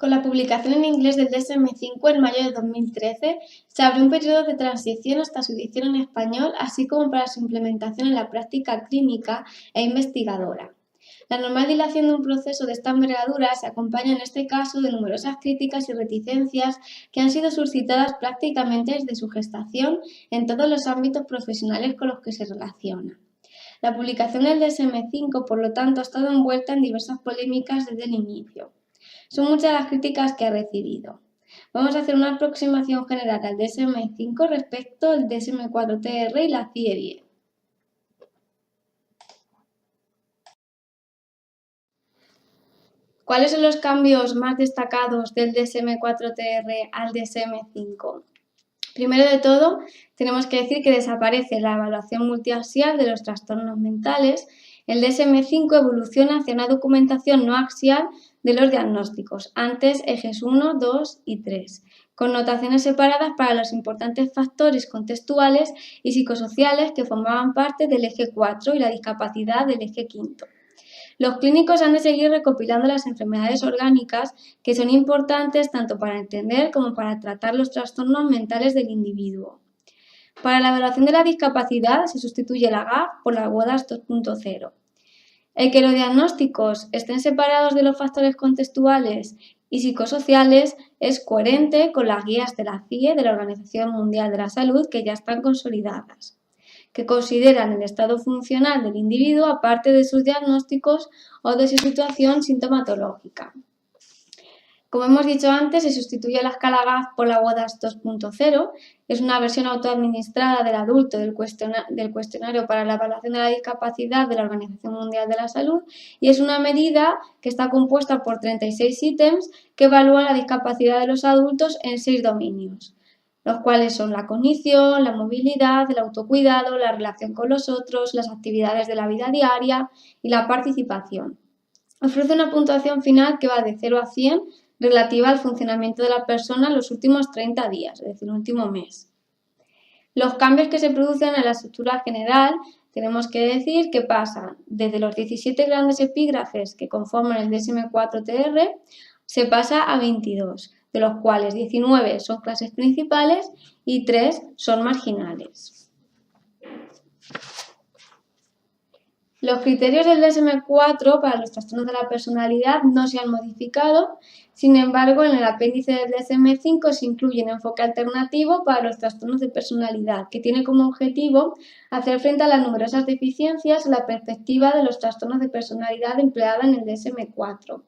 Con la publicación en inglés del DSM-5 en mayo de 2013, se abrió un periodo de transición hasta su edición en español, así como para su implementación en la práctica clínica e investigadora. La normal dilación de un proceso de esta envergadura se acompaña en este caso de numerosas críticas y reticencias que han sido suscitadas prácticamente desde su gestación en todos los ámbitos profesionales con los que se relaciona. La publicación del DSM-5, por lo tanto, ha estado envuelta en diversas polémicas desde el inicio. Son muchas las críticas que ha recibido. Vamos a hacer una aproximación general al DSM-5 respecto al DSM-4TR y la CIE 10. ¿Cuáles son los cambios más destacados del DSM-4TR al DSM-5? Primero de todo, tenemos que decir que desaparece la evaluación multiaxial de los trastornos mentales. El DSM-5 evoluciona hacia una documentación no axial de los diagnósticos, antes ejes 1, 2 y 3, con notaciones separadas para los importantes factores contextuales y psicosociales que formaban parte del eje 4 y la discapacidad del eje 5. Los clínicos han de seguir recopilando las enfermedades orgánicas que son importantes tanto para entender como para tratar los trastornos mentales del individuo. Para la evaluación de la discapacidad se sustituye la GAF por la WODAS 2.0. El que los diagnósticos estén separados de los factores contextuales y psicosociales es coherente con las guías de la CIE, de la Organización Mundial de la Salud, que ya están consolidadas, que consideran el estado funcional del individuo aparte de sus diagnósticos o de su situación sintomatológica. Como hemos dicho antes, se sustituye la escala GAF por la WODAS 2.0, es una versión autoadministrada del adulto del cuestionario para la evaluación de la discapacidad de la Organización Mundial de la Salud y es una medida que está compuesta por 36 ítems que evalúan la discapacidad de los adultos en 6 dominios, los cuales son la cognición, la movilidad, el autocuidado, la relación con los otros, las actividades de la vida diaria y la participación. Ofrece una puntuación final que va de 0 a 100 relativa al funcionamiento de la persona en los últimos 30 días, es decir, el último mes. Los cambios que se producen en la estructura general tenemos que decir que pasan desde los 17 grandes epígrafes que conforman el DSM-4TR, se pasa a 22, de los cuales 19 son clases principales y 3 son marginales. Los criterios del DSM-4 para los trastornos de la personalidad no se han modificado, sin embargo, en el apéndice del DSM-5 se incluye un enfoque alternativo para los trastornos de personalidad, que tiene como objetivo hacer frente a las numerosas deficiencias en la perspectiva de los trastornos de personalidad empleada en el DSM-4.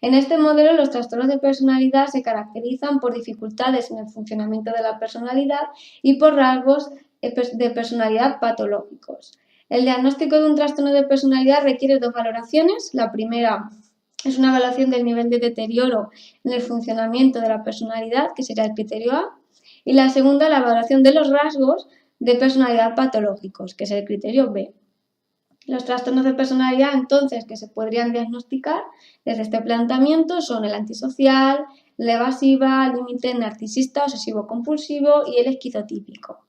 En este modelo, los trastornos de personalidad se caracterizan por dificultades en el funcionamiento de la personalidad y por rasgos de personalidad patológicos. El diagnóstico de un trastorno de personalidad requiere 2 valoraciones. La primera es una evaluación del nivel de deterioro en el funcionamiento de la personalidad, que sería el criterio A, y la segunda, la evaluación de los rasgos de personalidad patológicos, que es el criterio B. Los trastornos de personalidad, entonces, que se podrían diagnosticar desde este planteamiento son el antisocial, la evasiva, límite narcisista, obsesivo-compulsivo y el esquizotípico.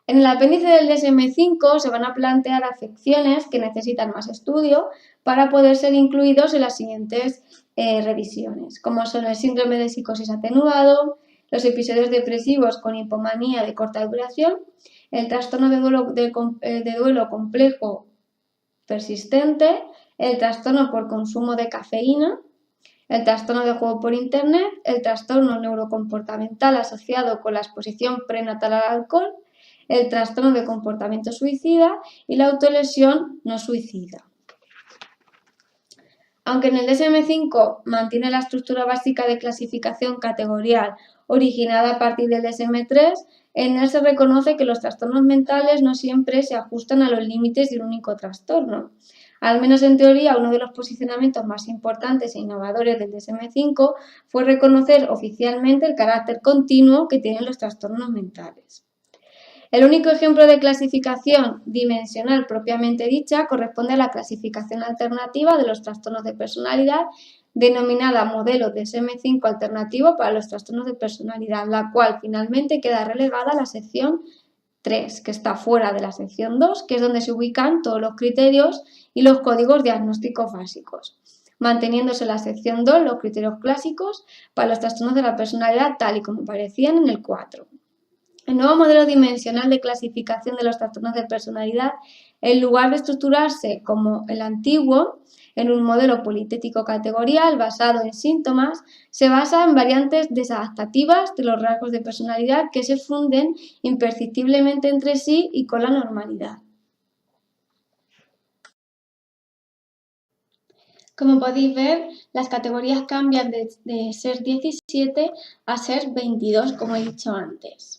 En el apéndice del DSM-5 se van a plantear afecciones que necesitan más estudio para poder ser incluidos en las siguientes revisiones, como son el síndrome de psicosis atenuado, los episodios depresivos con hipomanía de corta duración, el trastorno de duelo complejo persistente, el trastorno por consumo de cafeína, el trastorno de juego por internet, el trastorno neurocomportamental asociado con la exposición prenatal al alcohol, el trastorno de comportamiento suicida y la autolesión no suicida. Aunque en el DSM-5 mantiene la estructura básica de clasificación categorial originada a partir del DSM-3, en él se reconoce que los trastornos mentales no siempre se ajustan a los límites de un único trastorno. Al menos en teoría, uno de los posicionamientos más importantes e innovadores del DSM-5 fue reconocer oficialmente el carácter continuo que tienen los trastornos mentales. El único ejemplo de clasificación dimensional propiamente dicha corresponde a la clasificación alternativa de los trastornos de personalidad, denominada modelo DSM-5 alternativo para los trastornos de personalidad, la cual finalmente queda relegada a la sección 3, que está fuera de la sección 2, que es donde se ubican todos los criterios y los códigos diagnósticos básicos, manteniéndose en la sección 2 los criterios clásicos para los trastornos de la personalidad tal y como aparecían en el 4. El nuevo modelo dimensional de clasificación de los trastornos de personalidad, en lugar de estructurarse como el antiguo, en un modelo politético categorial basado en síntomas, se basa en variantes desadaptativas de los rasgos de personalidad que se funden imperceptiblemente entre sí y con la normalidad. Como podéis ver, las categorías cambian de ser 17 a ser 22, como he dicho antes.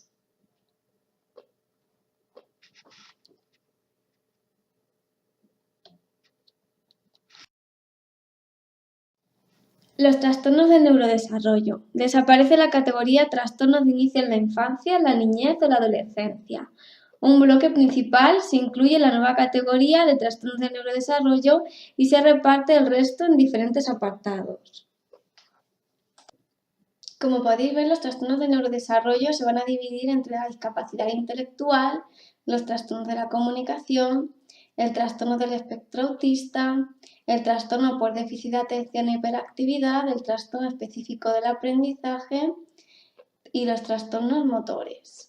Los trastornos del neurodesarrollo. Desaparece la categoría trastornos de inicio en la infancia, la niñez o la adolescencia. Un bloque principal se incluye en la nueva categoría de trastornos del neurodesarrollo y se reparte el resto en diferentes apartados. Como podéis ver, los trastornos del neurodesarrollo se van a dividir entre la discapacidad intelectual, los trastornos de la comunicación, el trastorno del espectro autista, el trastorno por déficit de atención e hiperactividad, el trastorno específico del aprendizaje y los trastornos motores.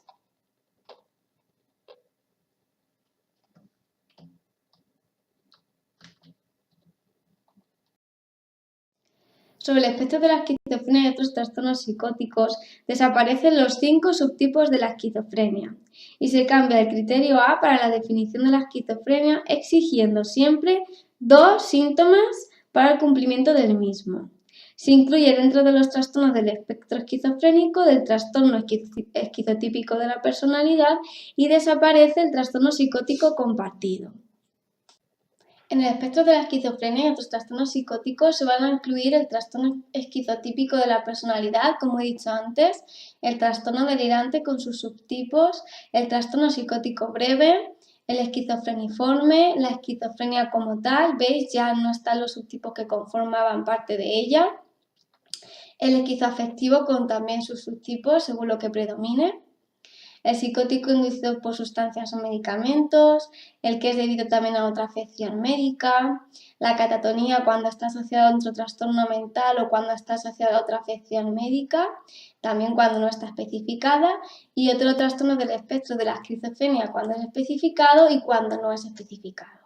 Sobre el espectro de la esquizofrenia y otros trastornos psicóticos, desaparecen los 5 subtipos de la esquizofrenia y se cambia el criterio A para la definición de la esquizofrenia, exigiendo siempre 2 síntomas para el cumplimiento del mismo. Se incluye dentro de los trastornos del espectro esquizofrénico del trastorno esquizotípico de la personalidad y desaparece el trastorno psicótico compartido. En el espectro de la esquizofrenia y otros trastornos psicóticos se van a incluir el trastorno esquizotípico de la personalidad, como he dicho antes, el trastorno delirante con sus subtipos, el trastorno psicótico breve, el esquizofreniforme, la esquizofrenia como tal, veis, ya no están los subtipos que conformaban parte de ella, el esquizoafectivo con también sus subtipos según lo que predomine, el psicótico inducido por sustancias o medicamentos, el que es debido también a otra afección médica, la catatonía cuando está asociada a otro trastorno mental o cuando está asociada a otra afección médica, también cuando no está especificada, y otro trastorno del espectro de la esquizofrenia cuando es especificado y cuando no es especificado.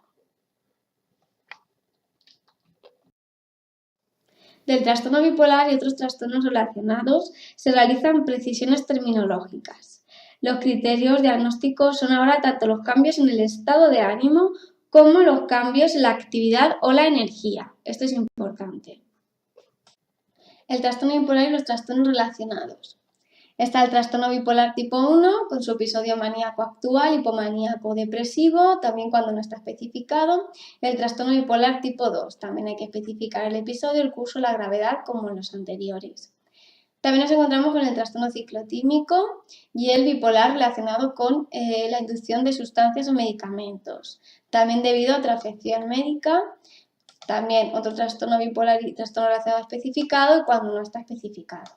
Del trastorno bipolar y otros trastornos relacionados se realizan precisiones terminológicas. Los criterios diagnósticos son ahora tanto los cambios en el estado de ánimo como los cambios en la actividad o la energía. Esto es importante. El trastorno bipolar y los trastornos relacionados. Está el trastorno bipolar tipo 1 con su episodio maníaco actual, hipomaníaco depresivo, también cuando no está especificado. El trastorno bipolar tipo 2, también hay que especificar el episodio, el curso, la gravedad como en los anteriores. También nos encontramos con el trastorno ciclotímico y el bipolar relacionado con la inducción de sustancias o medicamentos. También debido a otra afección médica, también otro trastorno bipolar y trastorno relacionado especificado y cuando no está especificado.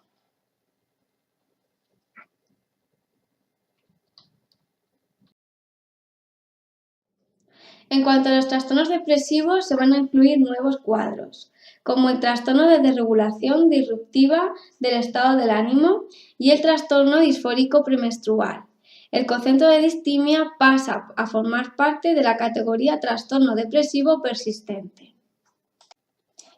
En cuanto a los trastornos depresivos, se van a incluir nuevos cuadros, como el trastorno de desregulación disruptiva del estado del ánimo y el trastorno disfórico premenstrual. El concepto de distimia pasa a formar parte de la categoría trastorno depresivo persistente.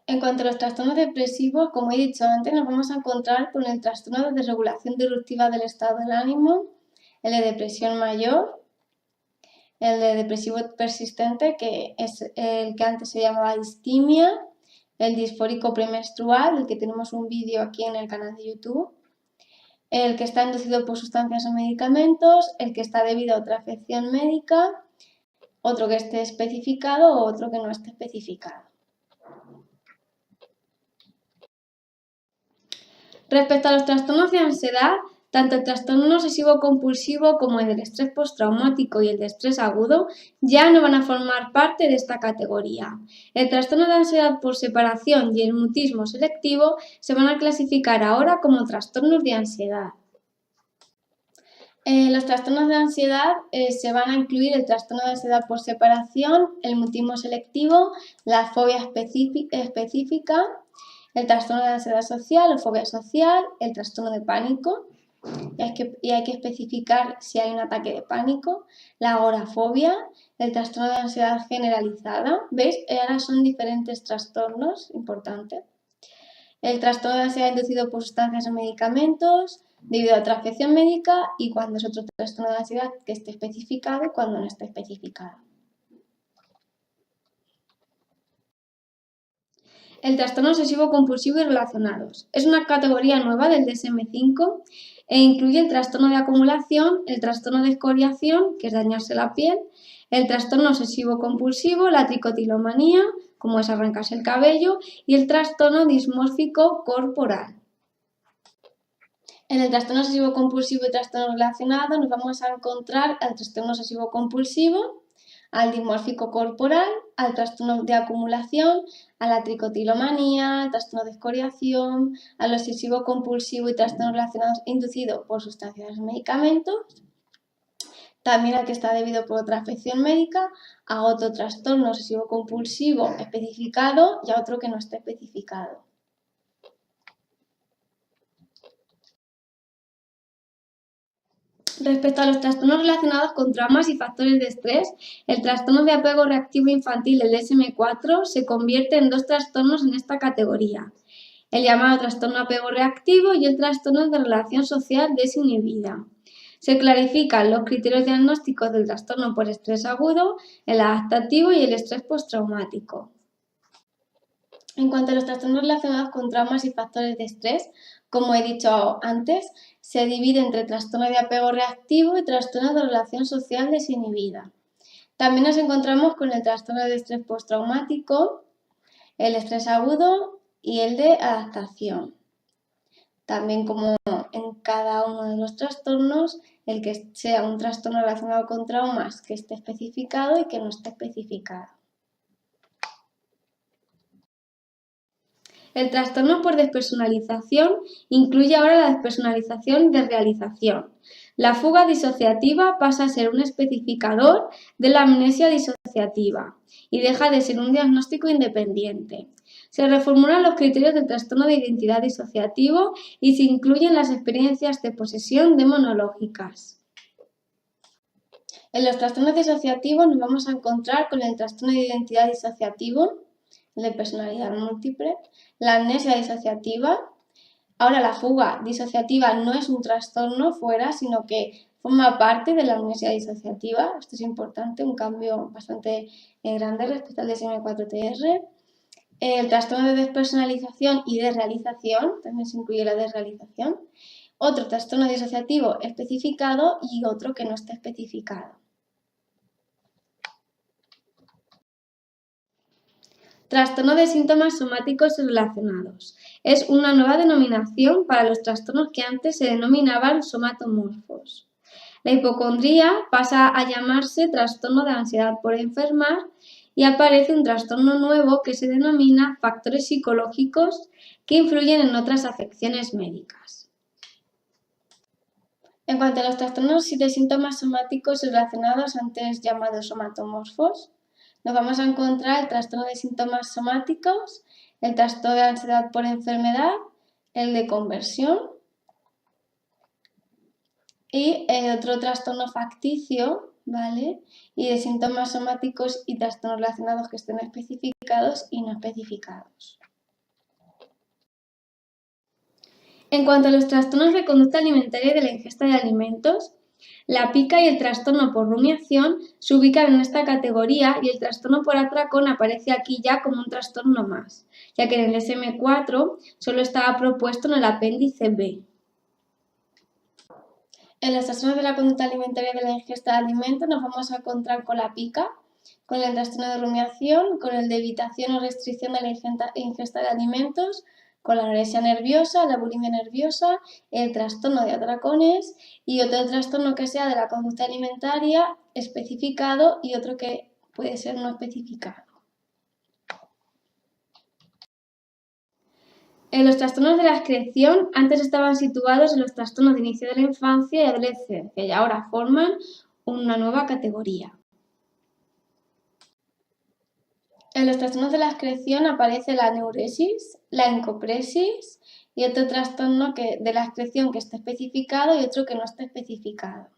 En cuanto a los trastornos depresivos, como he dicho antes, nos vamos a encontrar con el trastorno de desregulación disruptiva del estado del ánimo, el de depresión mayor, el de depresivo persistente, que es el que antes se llamaba distimia, el disfórico premenstrual, del que tenemos un vídeo aquí en el canal de YouTube, el que está inducido por sustancias o medicamentos, el que está debido a otra afección médica, otro que esté especificado o otro que no esté especificado. Respecto a los trastornos de ansiedad, tanto el trastorno obsesivo-compulsivo como el del estrés postraumático y el de estrés agudo ya no van a formar parte de esta categoría. El trastorno de ansiedad por separación y el mutismo selectivo se van a clasificar ahora como trastornos de ansiedad. Los trastornos de ansiedad se van a incluir el trastorno de ansiedad por separación, el mutismo selectivo, la fobia específica, el trastorno de ansiedad social o fobia social, el trastorno de pánico, y hay que especificar si hay un ataque de pánico, la agorafobia, el trastorno de ansiedad generalizada. ¿Veis? Ahora son diferentes trastornos importantes. El trastorno de ansiedad inducido por sustancias o medicamentos, debido a otra afección médica, y cuando es otro trastorno de ansiedad que esté especificado y cuando no esté especificado. El trastorno obsesivo compulsivo y relacionados. Es una categoría nueva del DSM-5 e incluye el trastorno de acumulación, el trastorno de escoriación, que es dañarse la piel, el trastorno obsesivo compulsivo, la tricotilomanía, como es arrancarse el cabello, y el trastorno dismórfico corporal. En el trastorno obsesivo compulsivo y trastorno relacionado nos vamos a encontrar al trastorno obsesivo compulsivo, al dimórfico corporal, al trastorno de acumulación, a la tricotilomanía, al trastorno de escoriación, al obsesivo compulsivo y trastornos relacionados inducido por sustancias o medicamentos, también al que está debido por otra afección médica, a otro trastorno obsesivo compulsivo especificado y a otro que no esté especificado. Respecto a los trastornos relacionados con traumas y factores de estrés, el trastorno de apego reactivo infantil, el DSM-4, se convierte en dos trastornos en esta categoría: el llamado trastorno apego reactivo y el trastorno de relación social desinhibida. Se clarifican los criterios diagnósticos del trastorno por estrés agudo, el adaptativo y el estrés postraumático. En cuanto a los trastornos relacionados con traumas y factores de estrés, como he dicho antes, se divide entre trastorno de apego reactivo y trastorno de relación social desinhibida. También nos encontramos con el trastorno de estrés postraumático, el estrés agudo y el de adaptación. También, como en cada uno de los trastornos, el que sea un trastorno relacionado con traumas que esté especificado y que no esté especificado. El trastorno por despersonalización incluye ahora la despersonalización de realización. La fuga disociativa pasa a ser un especificador de la amnesia disociativa y deja de ser un diagnóstico independiente. Se reformulan los criterios del trastorno de identidad disociativo y se incluyen las experiencias de posesión demonológicas. En los trastornos disociativos nos vamos a encontrar con el trastorno de identidad disociativo, el de personalidad múltiple, la amnesia disociativa. Ahora, la fuga disociativa no es un trastorno fuera, sino que forma parte de la amnesia disociativa. Esto es importante, un cambio bastante grande respecto al DSM-4TR. El trastorno de despersonalización y desrealización, también se incluye la desrealización. Otro trastorno disociativo especificado y otro que no está especificado. Trastorno de síntomas somáticos relacionados. Es una nueva denominación para los trastornos que antes se denominaban somatomorfos. La hipocondría pasa a llamarse trastorno de ansiedad por enfermar y aparece un trastorno nuevo que se denomina factores psicológicos que influyen en otras afecciones médicas. En cuanto a los trastornos de síntomas somáticos relacionados, antes llamados somatomorfos, nos vamos a encontrar el trastorno de síntomas somáticos, el trastorno de ansiedad por enfermedad, el de conversión y otro trastorno facticio, ¿vale? Y de síntomas somáticos y trastornos relacionados que estén especificados y no especificados. En cuanto a los trastornos de conducta alimentaria y de la ingesta de alimentos, la pica y el trastorno por rumiación se ubican en esta categoría y el trastorno por atracón aparece aquí ya como un trastorno más, ya que en el DSM-4 solo estaba propuesto en el apéndice B. En los trastornos de la conducta alimentaria y de la ingesta de alimentos nos vamos a encontrar con la pica, con el trastorno de rumiación, con el de evitación o restricción de la ingesta de alimentos, con la anorexia nerviosa, la bulimia nerviosa, el trastorno de atracones y otro trastorno que sea de la conducta alimentaria especificado y otro que puede ser no especificado. Los trastornos de la excreción antes estaban situados en los trastornos de inicio de la infancia y adolescencia y ahora forman una nueva categoría. En los trastornos de la excreción aparece la neuresis, la encopresis y otro trastorno de la excreción que está especificado y otro que no está especificado.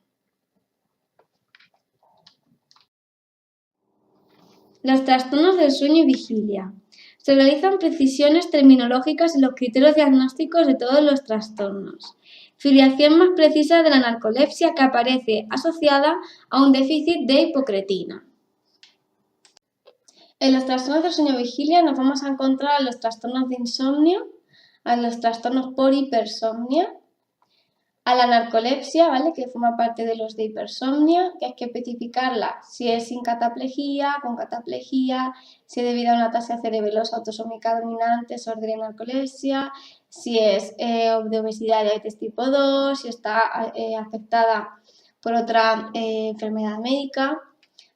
Los trastornos del sueño y vigilia. Se realizan precisiones terminológicas en los criterios diagnósticos de todos los trastornos. Filiación más precisa de la narcolepsia que aparece asociada a un déficit de hipocretina. En los trastornos del sueño-vigilia nos vamos a encontrar a los trastornos de insomnio, a los trastornos por hipersomnia, a la narcolepsia, ¿vale? Que forma parte de los de hipersomnia, que hay que especificarla si es sin cataplejía, con cataplejía, si es debido a una ataxia cerebelosa autosómica dominante, sordera y narcolepsia, si es de obesidad y diabetes tipo 2, si está afectada por otra enfermedad médica.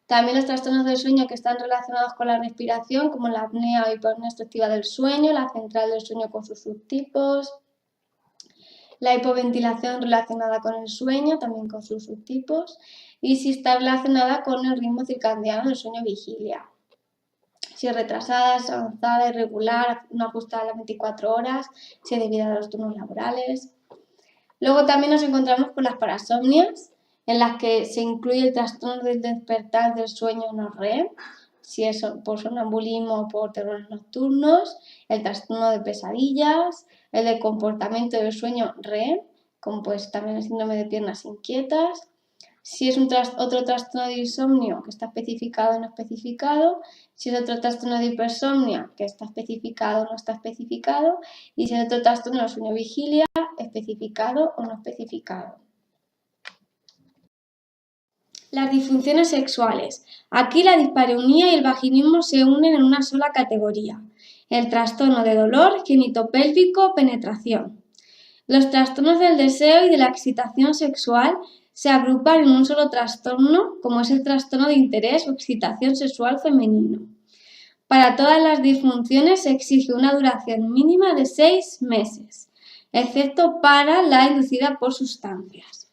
También los trastornos del sueño que están relacionados con la respiración, como la apnea o hipopnea obstructiva del sueño, la central del sueño con sus subtipos, la hipoventilación relacionada con el sueño, también con sus subtipos, y si está relacionada con el ritmo circadiano del sueño-vigilia. Si es retrasada, es avanzada, irregular, no ajustada a las 24 horas, si es debida a los turnos laborales. Luego también nos encontramos con las parasomnias, en las que se incluye el trastorno del despertar del sueño no REM, si es por sonambulismo o por terrores nocturnos, el trastorno de pesadillas, el de comportamiento del sueño REM, como pues también el síndrome de piernas inquietas. Si es otro trastorno de insomnio que está especificado o no especificado, si es otro trastorno de hipersomnia que está especificado o no está especificado, y si es otro trastorno de sueño-vigilia especificado o no especificado. Las disfunciones sexuales. Aquí la dispareunia y el vaginismo se unen en una sola categoría. El trastorno de dolor genitopélvico penetración. Los trastornos del deseo y de la excitación sexual se agrupan en un solo trastorno, como es el trastorno de interés o excitación sexual femenino. Para todas las disfunciones se exige una duración mínima de 6 meses, excepto para la inducida por sustancias.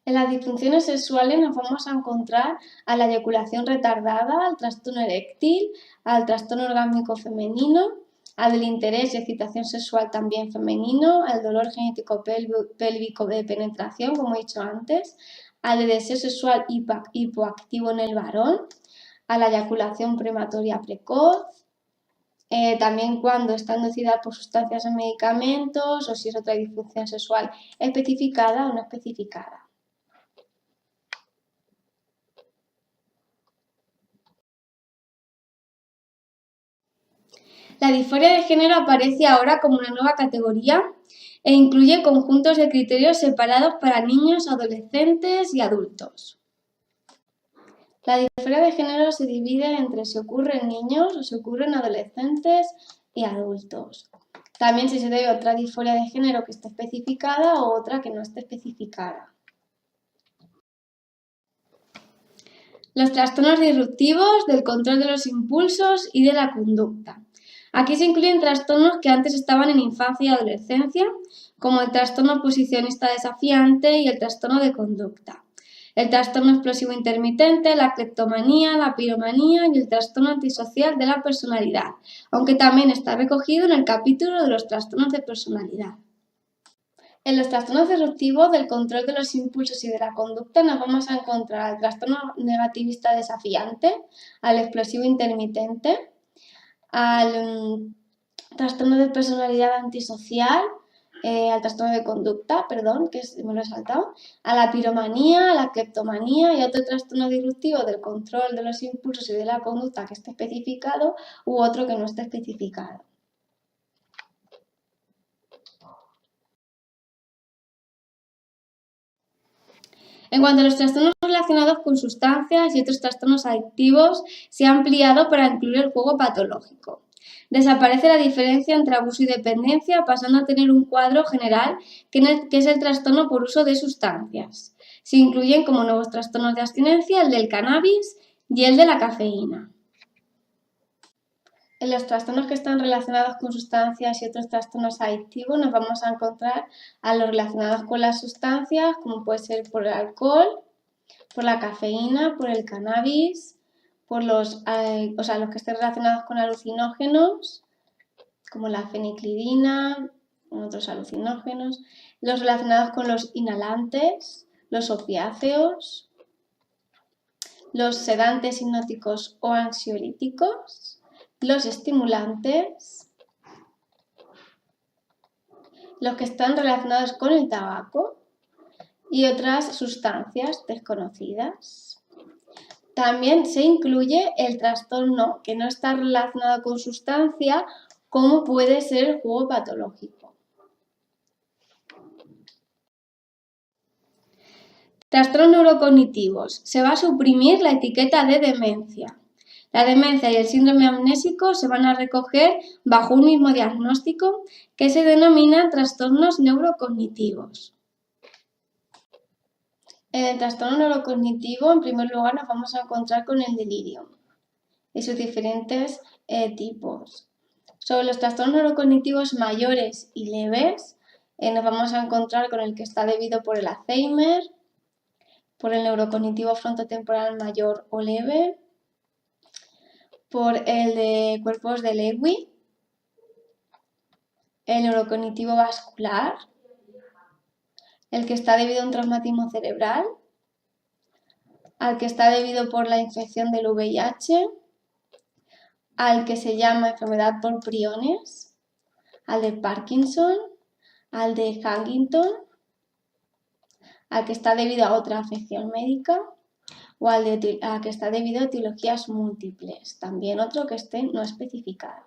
En las disfunciones sexuales nos vamos a encontrar a la eyaculación retardada, al trastorno eréctil, al trastorno orgásmico femenino, al del interés y excitación sexual también femenino, al dolor genético pélvico de penetración, como he dicho antes, al de deseo sexual hipoactivo en el varón, a la eyaculación prematuria precoz, también cuando está inducida por sustancias o medicamentos o si es otra disfunción sexual especificada o no especificada. La disforia de género aparece ahora como una nueva categoría e incluye conjuntos de criterios separados para niños, adolescentes y adultos. La disforia de género se divide entre si ocurre en niños o si ocurre en adolescentes y adultos. También si se debe a otra disforia de género que esté especificada o otra que no esté especificada. Los trastornos disruptivos del control de los impulsos y de la conducta. Aquí se incluyen trastornos que antes estaban en infancia y adolescencia, como el trastorno posicionista desafiante y el trastorno de conducta, el trastorno explosivo intermitente, la cleptomanía, la piromanía y el trastorno antisocial de la personalidad, aunque también está recogido en el capítulo de los trastornos de personalidad. En los trastornos disruptivos del control de los impulsos y de la conducta nos vamos a encontrar al trastorno negativista desafiante, al explosivo intermitente, al trastorno de personalidad antisocial, al trastorno de conducta, perdón, que me lo he saltado, a la piromanía, a la cleptomanía y a otro trastorno disruptivo del control de los impulsos y de la conducta que esté especificado u otro que no esté especificado. En cuanto a los trastornos relacionados con sustancias y otros trastornos adictivos, se ha ampliado para incluir el juego patológico. Desaparece la diferencia entre abuso y dependencia, pasando a tener un cuadro general que es el trastorno por uso de sustancias. Se incluyen como nuevos trastornos de abstinencia el del cannabis y el de la cafeína. En los trastornos que están relacionados con sustancias y otros trastornos adictivos nos vamos a encontrar a los relacionados con las sustancias, como puede ser por el alcohol, por la cafeína, por el cannabis, por los que estén relacionados con alucinógenos, como la feniclidina, otros alucinógenos, los relacionados con los inhalantes, los opiáceos, los sedantes hipnóticos o ansiolíticos, los estimulantes, los que están relacionados con el tabaco y otras sustancias desconocidas. También se incluye el trastorno que no está relacionado con sustancia, como puede ser el juego patológico. Trastornos neurocognitivos. Se va a suprimir la etiqueta de demencia. La demencia y el síndrome amnésico se van a recoger bajo un mismo diagnóstico que se denomina trastornos neurocognitivos. En el trastorno neurocognitivo, en primer lugar, nos vamos a encontrar con el delirio y sus diferentes tipos. Sobre los trastornos neurocognitivos mayores y leves, nos vamos a encontrar con el que está debido por el Alzheimer, por el neurocognitivo frontotemporal mayor o leve, por el de cuerpos de Lewy, el neurocognitivo vascular, el que está debido a un traumatismo cerebral, al que está debido por la infección del VIH, al que se llama enfermedad por priones, al de Parkinson, al de Huntington, al que está debido a otra afección médica o al que está debido a etiologías múltiples, también otro que esté no especificado.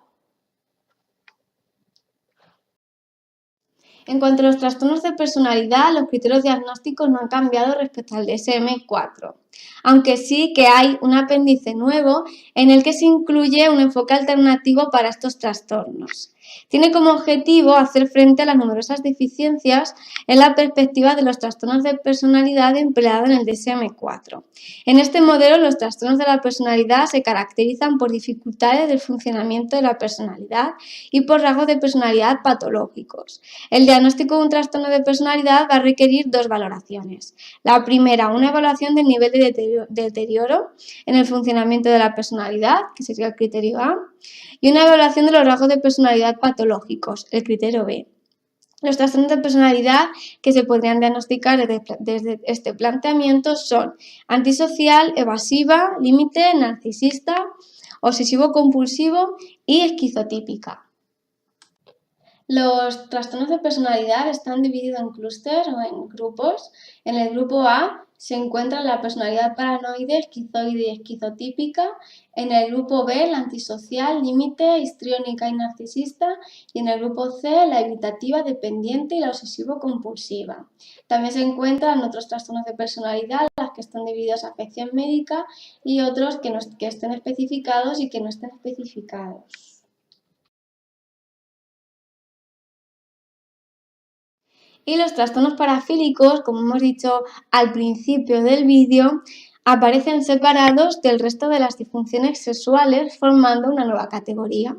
En cuanto a los trastornos de personalidad, los criterios diagnósticos no han cambiado respecto al DSM-4, aunque sí que hay un apéndice nuevo en el que se incluye un enfoque alternativo para estos trastornos. Tiene como objetivo hacer frente a las numerosas deficiencias en la perspectiva de los trastornos de personalidad empleados en el DSM-4. En este modelo, los trastornos de la personalidad se caracterizan por dificultades del funcionamiento de la personalidad y por rasgos de personalidad patológicos. El diagnóstico de un trastorno de personalidad va a requerir dos valoraciones. La primera, una evaluación del nivel de deterioro en el funcionamiento de la personalidad, que sería el criterio A, y una evaluación de los rasgos de personalidad patológicos, el criterio B. Los trastornos de personalidad que se podrían diagnosticar desde este planteamiento son antisocial, evasiva, límite, narcisista, obsesivo-compulsivo y esquizotípica. Los trastornos de personalidad están divididos en clústeres o en grupos. En el grupo A se encuentra la personalidad paranoide, esquizoide y esquizotípica. En el grupo B, la antisocial, límite, histriónica y narcisista. Y en el grupo C, la evitativa, dependiente y la obsesivo-compulsiva. También se encuentran otros trastornos de personalidad, las que están divididos a afección médica y otros que estén especificados y que no estén especificados. Y los trastornos parafílicos, como hemos dicho al principio del vídeo, aparecen separados del resto de las disfunciones sexuales, formando una nueva categoría.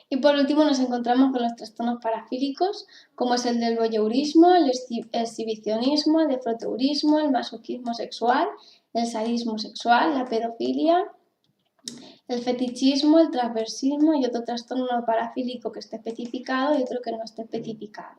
Y por último nos encontramos con los trastornos parafílicos, como es el del voyeurismo, el exhibicionismo, el defroteurismo, el masoquismo sexual, el sadismo sexual, la pedofilia, el fetichismo, el transversismo y otro trastorno parafílico que esté especificado y otro que no esté especificado.